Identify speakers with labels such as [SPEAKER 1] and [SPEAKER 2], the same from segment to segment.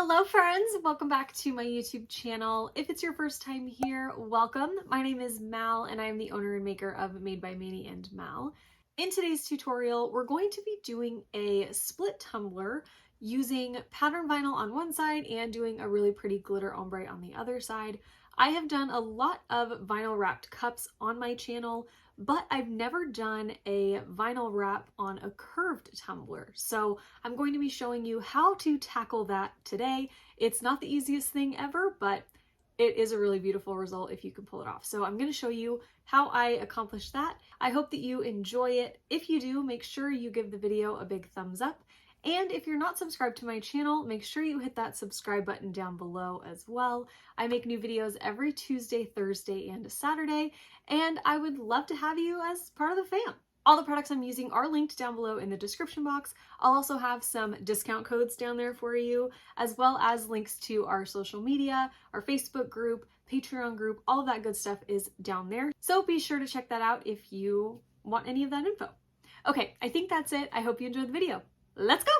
[SPEAKER 1] Hello friends, welcome back to my YouTube channel. If it's your first time here, welcome. My name is Mal and I am the owner and maker of Made by MANIANDMAL. In today's tutorial, we're going to be doing a split tumbler using pattern vinyl on one side and doing a really pretty glitter ombre on the other side. I have done a lot of vinyl wrapped cups on my channel, but I've never done a vinyl wrap on a curved tumbler. So I'm going to be showing you how to tackle that today. It's not the easiest thing ever, but it is a really beautiful result if you can pull it off. So I'm going to show you how I accomplish that. I hope that you enjoy it. If you do, make sure you give the video a big thumbs up. And if you're not subscribed to my channel, make sure you hit that subscribe button down below as well. I make new videos every Tuesday, Thursday, and Saturday, and I would love to have you as part of the fam. All the products I'm using are linked down below in the description box. I'll also have some discount codes down there for you, as well as links to our social media, our Facebook group, Patreon group, all of that good stuff is down there. So be sure to check that out if you want any of that info. Okay, I think that's it. I hope you enjoyed the video. Let's go!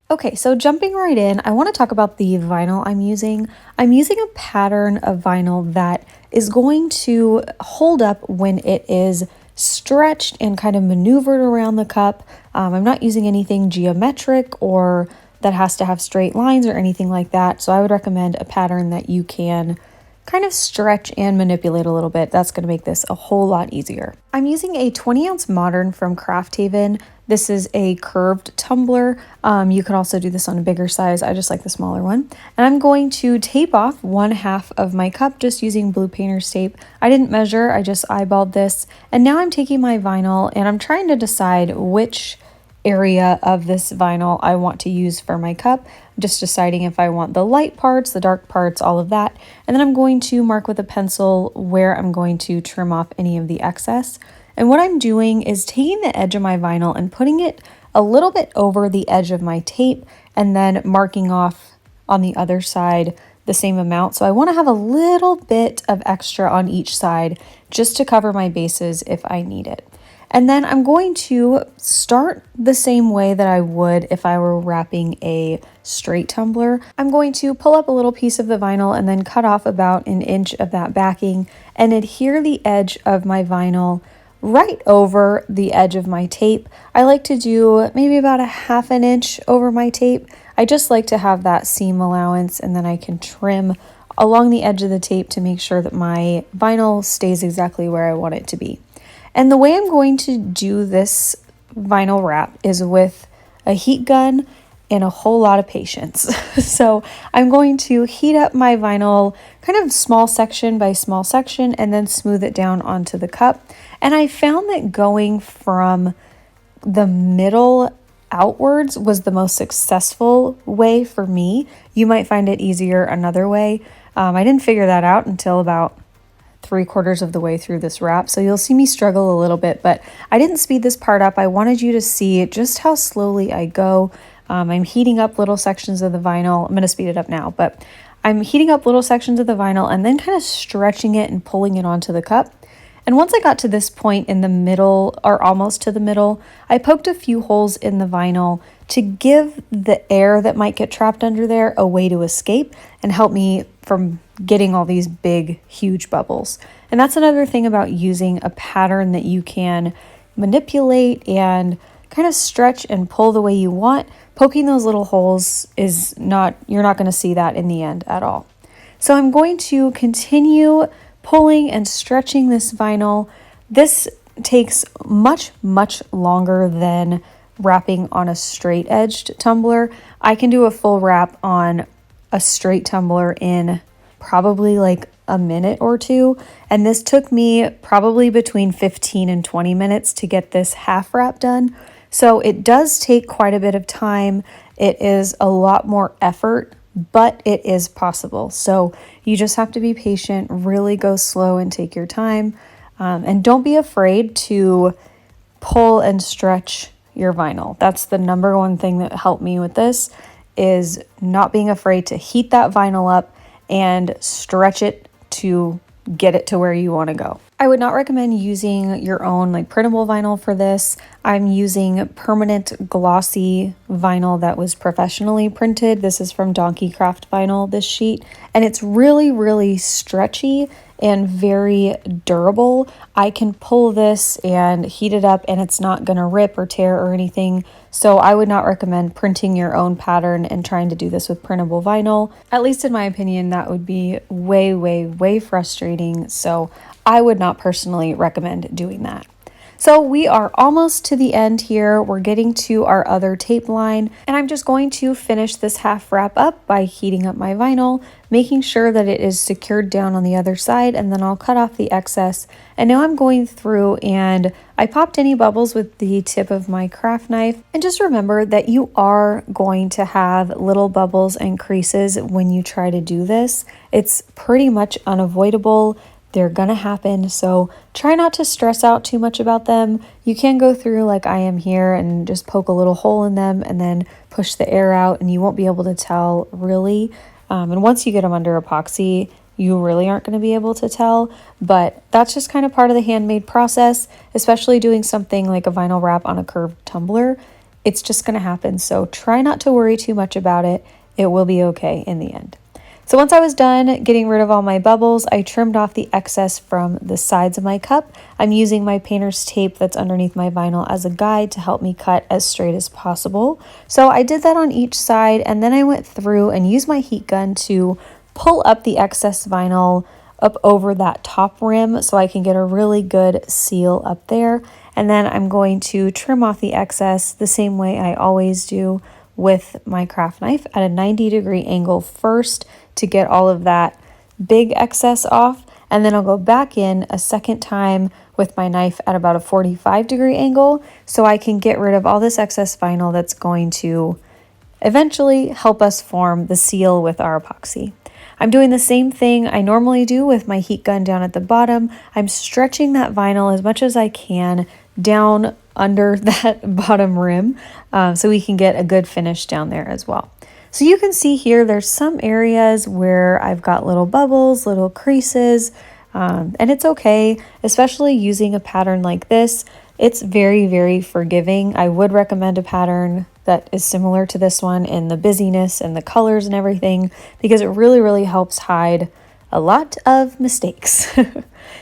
[SPEAKER 1] Okay, so jumping right in, I want to talk about the vinyl I'm using. I'm using a pattern of vinyl that is going to hold up when it is stretched and kind of maneuvered around the cup. I'm not using anything geometric or that has to have straight lines or anything like that. So I would recommend a pattern that you can kind of stretch and manipulate a little bit. That's going to make this a whole lot easier. I'm using a 20-ounce modern from Craft Haven. This is a curved tumbler. You could also do this on a bigger size. I just like the smaller one. And I'm going to tape off 1/2 of my cup just using blue painter's tape. I didn't measure, I just eyeballed this. And now I'm taking my vinyl and I'm trying to decide which area of this vinyl I want to use for my cup. I'm just deciding if I want the light parts, the dark parts, all of that. And then I'm going to mark with a pencil where I'm going to trim off any of the excess. And what I'm doing is taking the edge of my vinyl and putting it a little bit over the edge of my tape and then marking off on the other side the same amount. So I want to have a little bit of extra on each side just to cover my bases if I need it. And then I'm going to start the same way that I would if I were wrapping a straight tumbler. I'm going to pull up a little piece of the vinyl and then cut off about 1 inch of that backing and adhere the edge of my vinyl right over the edge of my tape. I like to do maybe about 1/2 inch over my tape. I just like to have that seam allowance, and then I can trim along the edge of the tape to make sure that my vinyl stays exactly where I want it to be. And the way I'm going to do this vinyl wrap is with a heat gun and a whole lot of patience. So I'm going to heat up my vinyl kind of small section by small section and then smooth it down onto the cup. And I found that going from the middle outwards was the most successful way for me. You might find it easier another way. I didn't figure that out until about 3/4 of the way through this wrap, so you'll see me struggle a little bit, but I didn't speed this part up. I wanted you to see just how slowly I go. I'm heating up little sections of the vinyl. I'm going to speed it up now, but I'm heating up little sections of the vinyl and then kind of stretching it and pulling it onto the cup. And once I got to this point in the middle, or almost to the middle, I poked a few holes in the vinyl to give the air that might get trapped under there a way to escape and help me from getting all these big, huge bubbles. And that's another thing about using a pattern that you can manipulate and kind of stretch and pull the way you want. Poking those little holes is not, you're not going to see that in the end at all. So I'm going to continue pulling and stretching this vinyl. This takes much, much longer than wrapping on a straight edged tumbler. I can do a full wrap on a straight tumbler in probably like a minute or two. And this took me probably between 15 and 20 minutes to get this half wrap done. So it does take quite a bit of time. It is a lot more effort, but it is possible. So you just have to be patient, really go slow and take your time. And don't be afraid to pull and stretch your vinyl. That's the number one thing that helped me with this, is not being afraid to heat that vinyl up and stretch it to get it to where you want to go. I would not recommend using your own like printable vinyl for this. I'm using permanent glossy vinyl that was professionally printed. This is from Donkey Craft Vinyl, this sheet, and it's really, really stretchy and very durable. I can pull this and heat it up and it's not gonna rip or tear or anything. So I would not recommend printing your own pattern and trying to do this with printable vinyl. At least in my opinion, that would be way, way, way frustrating. So I would not personally recommend doing that. So we are almost to the end here. We're getting to our other tape line, and I'm just going to finish this half wrap up by heating up my vinyl, making sure that it is secured down on the other side, and then I'll cut off the excess. And now I'm going through and I popped any bubbles with the tip of my craft knife. And just remember that you are going to have little bubbles and creases when you try to do this. It's pretty much unavoidable. They're gonna happen, so try not to stress out too much about them. You can go through like I am here and just poke a little hole in them and then push the air out, and you won't be able to tell really. And once you get them under epoxy, you really aren't going to be able to tell, but that's just kind of part of the handmade process, especially doing something like a vinyl wrap on a curved tumbler. It's just going to happen, so try not to worry too much about it. It will be okay in the end. So once I was done getting rid of all my bubbles, I trimmed off the excess from the sides of my cup. I'm using my painter's tape that's underneath my vinyl as a guide to help me cut as straight as possible. So I did that on each side, and then I went through and used my heat gun to pull up the excess vinyl up over that top rim so I can get a really good seal up there. And then I'm going to trim off the excess the same way I always do with my craft knife at a 90-degree angle first to get all of that big excess off, and then I'll go back in a second time with my knife at about a 45-degree angle so I can get rid of all this excess vinyl that's going to eventually help us form the seal with our epoxy. I'm doing the same thing I normally do with my heat gun down at the bottom. I'm stretching that vinyl as much as I can down under that bottom rim so we can get a good finish down there as well. So you can see here there's some areas where I've got little bubbles, little creases, and it's okay, especially using a pattern like this. It's very, very forgiving. I would recommend a pattern that is similar to this one in the busyness and the colors and everything, because it really, really helps hide a lot of mistakes.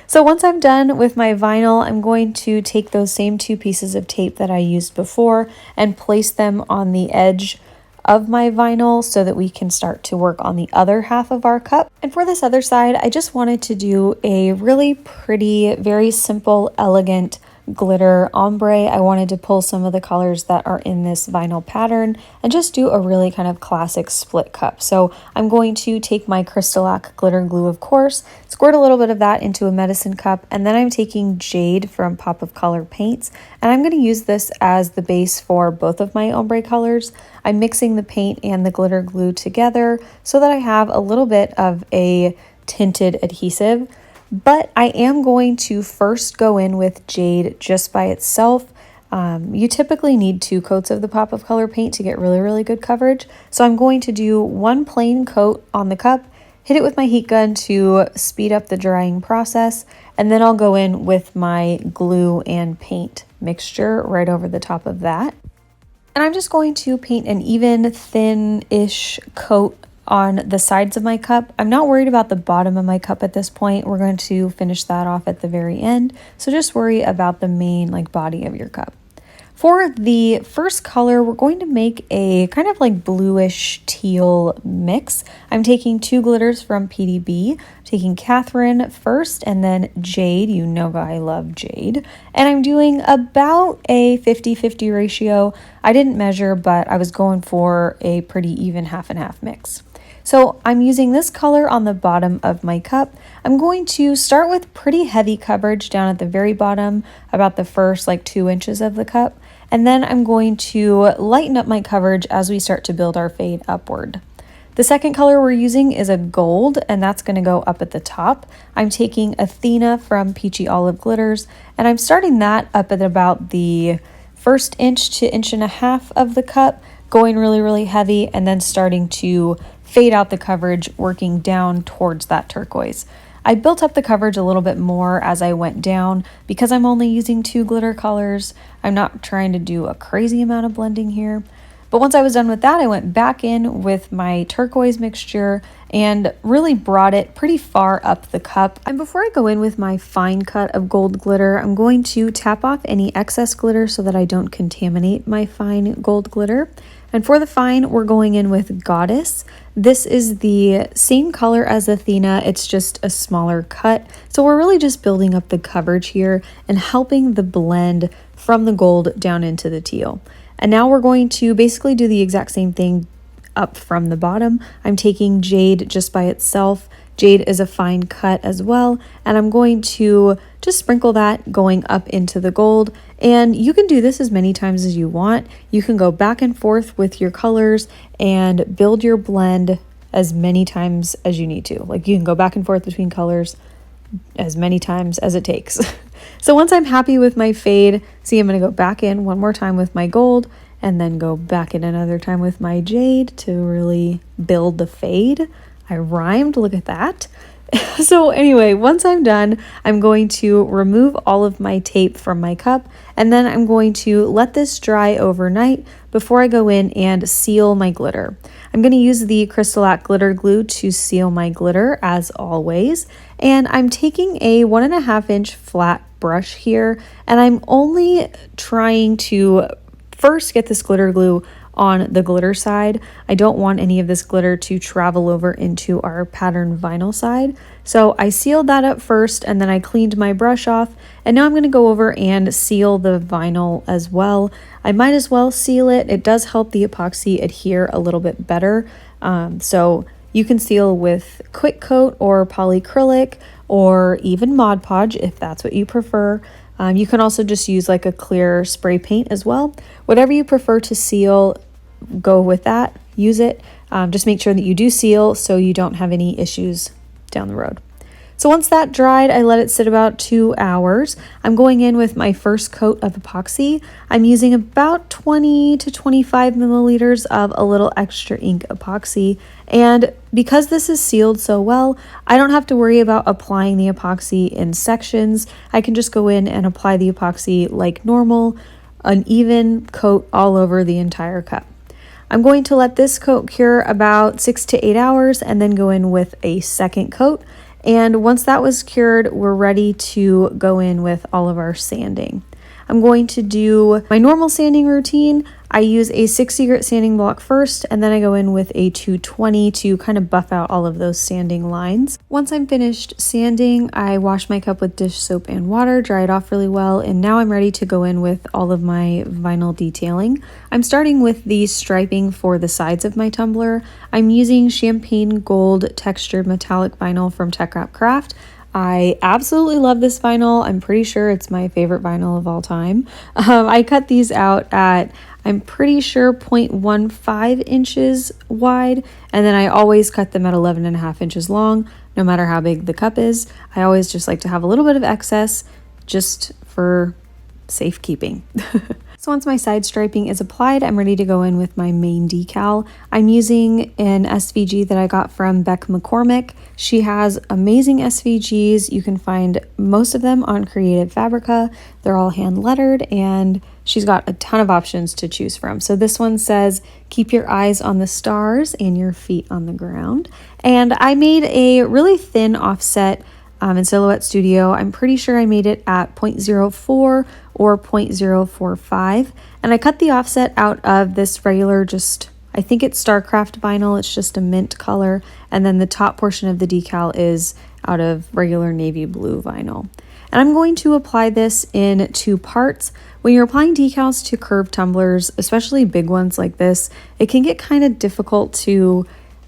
[SPEAKER 1] So once I'm done with my vinyl, I'm going to take those same two pieces of tape that I used before and place them on the edge of my vinyl so that we can start to work on the other half of our cup. And for this other side, I just wanted to do a really pretty, very simple, elegant glitter ombre. I wanted to pull some of the colors that are in this vinyl pattern and just do a really kind of classic split cup. So I'm going to take my Crystalac glitter glue, of course, squirt a little bit of that into a medicine cup, and then I'm taking Jade from Pop of Color Paints, and I'm going to use this as the base for both of my ombre colors. I'm mixing the paint and the glitter glue together so that I have a little bit of a tinted adhesive. But I am going to first go in with Jade just by itself. You typically need 2 coats of the Pop of Color paint to get really, really good coverage. So I'm going to do 1 plain coat on the cup, hit it with my heat gun to speed up the drying process, and then I'll go in with my glue and paint mixture right over the top of that. And I'm just going to paint an even thin-ish coat on the sides of my cup. I'm not worried about the bottom of my cup at this point. We're going to finish that off at the very end. So just worry about the main body of your cup. For the first color, we're going to make a kind of bluish teal mix. I'm taking 2 glitters from PDB. I'm taking Catherine first and then Jade. You know I love Jade. And I'm doing about a 50-50 ratio. I didn't measure, but I was going for a pretty even half and half mix. So I'm using this color on the bottom of my cup. I'm going to start with pretty heavy coverage down at the very bottom, about the first 2 inches of the cup. And then I'm going to lighten up my coverage as we start to build our fade upward. The second color we're using is a gold, and that's going to go up at the top. I'm taking Athena from Peachy Olive Glitters, and I'm starting that up at about the first inch to inch and a half of the cup, going really, really heavy, and then starting to fade out the coverage, working down towards that turquoise. I built up the coverage a little bit more as I went down because I'm only using 2 glitter colors. I'm not trying to do a crazy amount of blending here. But once I was done with that, I went back in with my turquoise mixture and really brought it pretty far up the cup. And before I go in with my fine cut of gold glitter, I'm going to tap off any excess glitter so that I don't contaminate my fine gold glitter. And for the fine, we're going in with Goddess. This is the same color as Athena, it's just a smaller cut. So we're really just building up the coverage here and helping the blend from the gold down into the teal. And now we're going to basically do the exact same thing up from the bottom. I'm taking Jade just by itself. Jade is a fine cut as well, and I'm going to just sprinkle that going up into the gold. And you can do this as many times as you want. You can go back and forth with your colors and build your blend as many times as you need to. Like, you can go back and forth between colors as many times as it takes. So once I'm happy with my fade, see, I'm going to go back in one more time with my gold and then go back in another time with my Jade to really build the fade. I rhymed, look at that. So anyway, once I'm done, I'm going to remove all of my tape from my cup, and then I'm going to let this dry overnight before I go in and seal my glitter. I'm going to use the Crystalac glitter glue to seal my glitter as always, and I'm taking a 1.5 inch flat brush here, and I'm only trying to first get this glitter glue on the glitter side. I don't want any of this glitter to travel over into our pattern vinyl side. So I sealed that up first, and then I cleaned my brush off, and now I'm going to go over and seal the vinyl as well. I might as well seal it. It does help the epoxy adhere a little bit better. So you can seal with quick coat or polyacrylic or even Mod Podge if that's what you prefer. You can also just use like a clear spray paint as well. Whatever you prefer to seal, go with that, use it. Just make sure that you do seal so you don't have any issues down the road. So once that dried, I let it sit about 2 hours. I'm going in with my first coat of epoxy. I'm using about 20 to 25 milliliters of a little extra ink epoxy. And because this is sealed so well, I don't have to worry about applying the epoxy in sections. I can just go in and apply the epoxy like normal, an even coat all over the entire cup. I'm going to let this coat cure about 6 to 8 hours and then go in with a second coat. And once that was cured, we're ready to go in with all of our sanding. I'm going to do my normal sanding routine. I use a 60 grit sanding block first, and then I go in with a 220 to kind of buff out all of those sanding lines. Once I'm finished sanding, I wash my cup with dish soap and water, dry it off really well, and now I'm ready to go in with all of my vinyl detailing. I'm starting with the striping for the sides of my tumbler. I'm using champagne gold textured metallic vinyl from Tech Wrap Craft. I absolutely love this vinyl. I'm pretty sure it's my favorite vinyl of all time. I cut these out at, I'm pretty sure 0.15 inches wide, and then I always cut them at 11.5 inches long, no matter how big the cup is. I always just like to have a little bit of excess just for safekeeping. So once my side striping is applied, I'm ready to go in with my main decal. I'm using an SVG that I got from Beck McCormick. She has amazing SVGs. You can find most of them on Creative Fabrica. They're all hand lettered, and she's got a ton of options to choose from. So this one says, keep your eyes on the stars and your feet on the ground. And I made a really thin offset in Silhouette Studio. I'm pretty sure I made it at 0.04 or 0.045. And I cut the offset out of this regular, I think it's Starcraft vinyl. It's just a mint color. And then the top portion of the decal is out of regular navy blue vinyl. And I'm going to apply this in 2 parts. When you're applying decals to curved tumblers, especially big ones like this, it can get kind of difficult to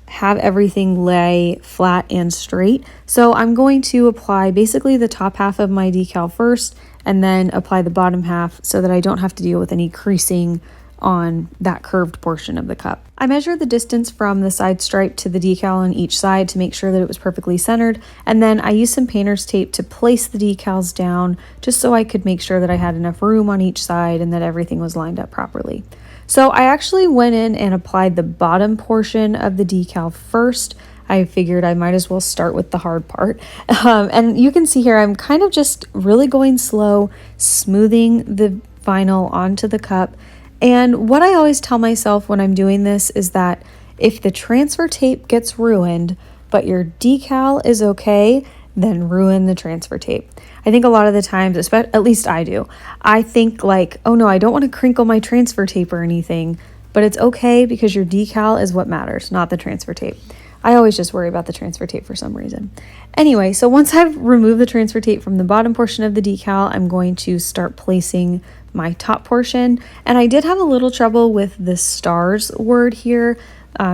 [SPEAKER 1] have everything lay flat and straight. So I'm going to apply basically the top half of my decal first and then apply the bottom half so that I don't have to deal with any creasing on that curved portion of the cup. I measured the distance from the side stripe to the decal on each side to make sure that it was perfectly centered, and then I used some painter's tape to place the decals down just so I could make sure that I had enough room on each side and that everything was lined up properly. So I actually went in and applied the bottom portion of the decal first. I figured I might as well start with the hard part. And you can see here, I'm kind of just really going slow, smoothing the vinyl onto the cup. And what I always tell myself when I'm doing this is that if the transfer tape gets ruined, but your decal is okay, then ruin the transfer tape. I think a lot of the times, at least I do, I think like, oh no, I don't want to crinkle my transfer tape or anything, but it's okay because your decal is what matters, not the transfer tape. I always just worry about the transfer tape for some reason. Anyway, so once I've removed the transfer tape from the bottom portion of the decal, I'm going to start placing my top portion. And I did have a little trouble with the stars word here,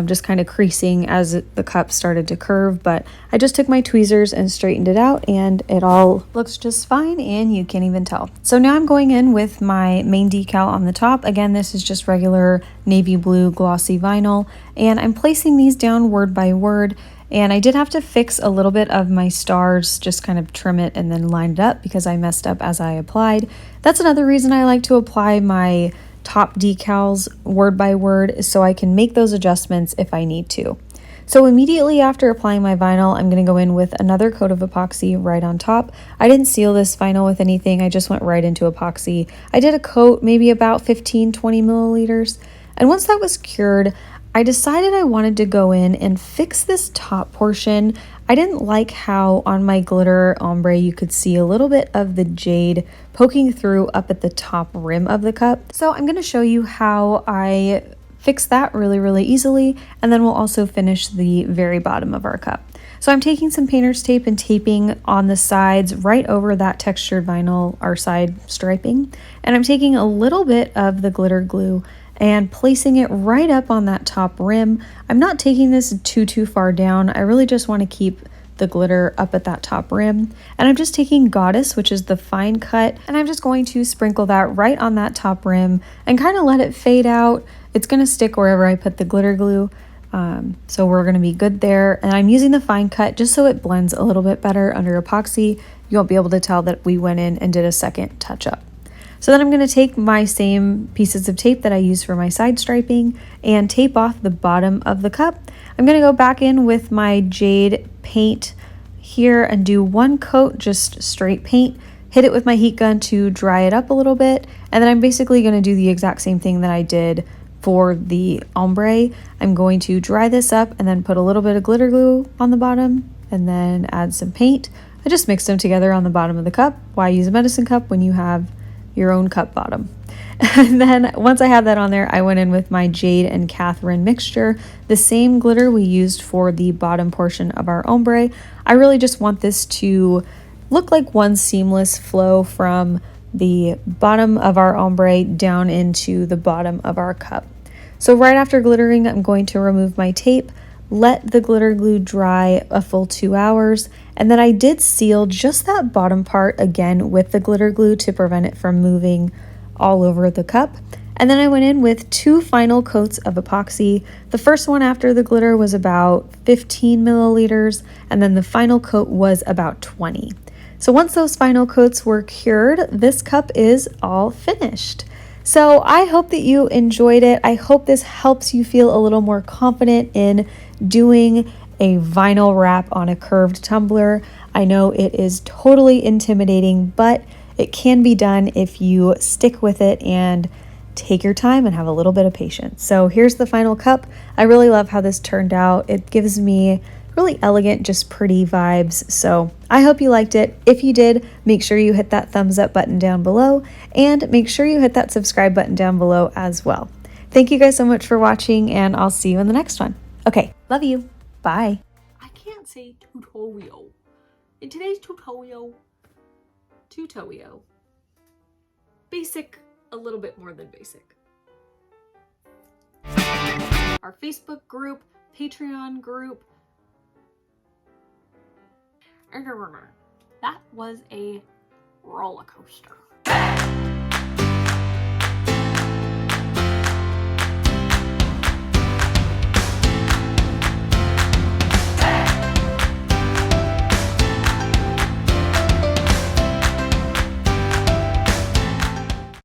[SPEAKER 1] just kind of creasing as the cup started to curve, but I just took my tweezers and straightened it out and it all looks just fine and you can't even tell. So now I'm going in with my main decal on the top. Again, this is just regular navy blue glossy vinyl, and I'm placing these down word by word. And I did have to fix a little bit of my stars, just kind of trim it and then line it up because I messed up as I applied. That's another reason I like to apply my top decals word by word, so I can make those adjustments if I need to. So immediately after applying my vinyl, I'm going to go in with another coat of epoxy right on top. I didn't seal this vinyl with anything, I just went right into epoxy. I did a coat, maybe about 15-20 milliliters, and once that was cured, I decided I wanted to go in and fix this top portion. I didn't like how on my glitter ombre you could see a little bit of the jade poking through up at the top rim of the cup. So I'm going to show you how I fix that really easily, and then we'll also finish the very bottom of our cup. So I'm taking some painter's tape and taping on the sides right over that textured vinyl, our side striping, and I'm taking a little bit of the glitter glue and placing it right up on that top rim. I'm not taking this too far down. I really just want to keep the glitter up at that top rim. And I'm just taking Goddess, which is the fine cut, and I'm just going to sprinkle that right on that top rim and kind of let it fade out. It's going to stick wherever I put the glitter glue. So we're going to be good there. And I'm using the fine cut just so it blends a little bit better under epoxy. You won't be able to tell that we went in and did a second touch up. So then I'm going to take my same pieces of tape that I used for my side striping and tape off the bottom of the cup. I'm going to go back in with my Jade paint here and do one coat, just straight paint, hit it with my heat gun to dry it up a little bit, and then I'm basically going to do the exact same thing that I did for the ombre. I'm going to dry this up and then put a little bit of glitter glue on the bottom and then add some paint. I just mixed them together on the bottom of the cup. Why use a medicine cup when you have your own cup bottom? And then once I had that on there, I went in with my Jade and Catherine mixture, the same glitter we used for the bottom portion of our ombre. I really just want this to look like one seamless flow from the bottom of our ombre down into the bottom of our cup. So right after glittering, I'm going to remove my tape, let the glitter glue dry a full 2 hours, and then I did seal just that bottom part again with the glitter glue to prevent it from moving all over the cup. And then I went in with 2 final coats of epoxy. The first one after the glitter was about 15 milliliters, and then the final coat was about 20. So once those final coats were cured, this cup is all finished. So I hope that you enjoyed it. I hope this helps you feel a little more confident in doing a vinyl wrap on a curved tumbler. I know it is totally intimidating, but it can be done if you stick with it and take your time and have a little bit of patience. So here's the final cup. I really love how this turned out. It gives me really elegant, just pretty vibes. So I hope you liked it. If you did, make sure you hit that thumbs up button down below and make sure you hit that subscribe button down below as well. Thank you guys so much for watching, and I'll see you in the next one. Okay, love you. Bye.
[SPEAKER 2] I can't say tutorial. In today's tutorial, basic, a little bit more than basic. Our Facebook group, Patreon group. That was a roller coaster.